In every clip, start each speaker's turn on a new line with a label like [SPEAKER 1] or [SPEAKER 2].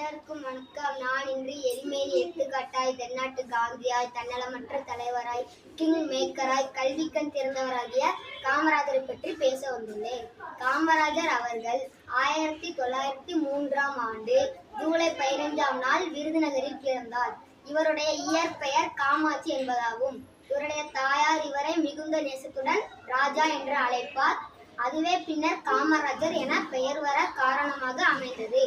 [SPEAKER 1] அனைவருக்கும் வணக்கம். நான் இன்று எரிமேலி எடுத்துக்காட்டாய், தென்னாட்டு காந்தியாய், தன்னலமற்ற தலைவராய், கிங் மேக்கராய், கல்விக்கண் திறந்தவராகிய காமராஜரை பற்றி பேச வந்துள்ளேன். காமராஜர் அவர்கள் 1903ஆம் ஆண்டு ஜூலை 15ஆம் நாள் விருதுநகரில் பிறந்தார். இவருடைய இயற்பெயர் காமாட்சி என்பதாகும். இவருடைய தாயார் இவரை மிகுந்த நேசத்துடன் ராஜா என்று அழைப்பார். அதுவே பின்னர் காமராஜர் என பெயர் வர காரணமாக அமைந்தது.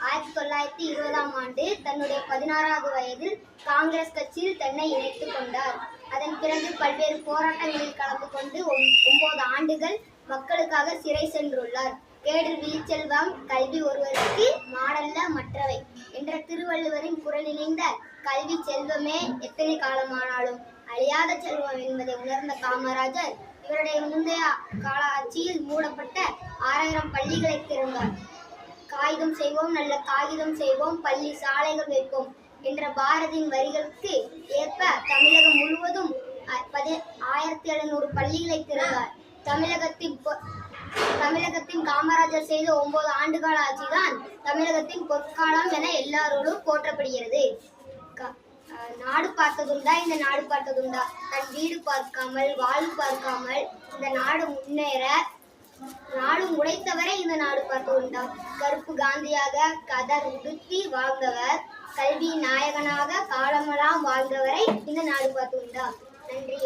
[SPEAKER 1] 1920ஆம் ஆண்டு தன்னுடைய 16வது வயதில் காங்கிரஸ் கட்சியில் தன்னை இணைத்துக் கொண்டார். அதன் பிறகு பல்வேறு போராட்டங்களில் கலந்து கொண்டு 9 ஆண்டுகள் மக்களுக்காக சிறை சென்றுள்ளார். கேடில் விழிச்செல்வம், கல்வி ஒருவருக்கு மாடல்ல மற்றவை என்ற திருவள்ளுவரின் குரலிணைந்த கல்வி செல்வமே எத்தனை காலமானாலும் அழியாத செல்வம் என்பதை உணர்ந்த காமராஜர் இவருடைய முந்தைய கால ஆட்சியில் மூடப்பட்ட 6000 பள்ளிகளை திறந்தார். காகிதம் செய்வோம், நல்ல காகிதம் செய்வோம், பள்ளி சாலைகள் வைப்போம் என்ற பாரதியின் வரிகளுக்கு ஏற்ப தமிழகம் முழுவதும் 1700 பள்ளிகளை திறந்தார். தமிழகத்தின் காமராஜர் செய்த 9 ஆண்டுகால ஆட்சிதான் தமிழகத்தின் பொற்காலம் என எல்லாரோடும் போற்றப்படுகிறது. நாடு பார்த்ததுண்டா, இந்த நாடு பார்த்ததுண்டா, தன் வீடு பார்க்காமல் வாழ்வு பார்க்காமல் இந்த நாடு முன்னேற நாடு உடைத்தவரை இந்த நாடு பார்த்ததுண்டா. கருப்பு காந்தியாக கதர் உடுத்தி வாழ்ந்தவர், கல்வி நாயகனாக காலமெல்லாம் வாழ்ந்தவரை இந்த நாடு பார்த்ததுண்டா. நன்றி.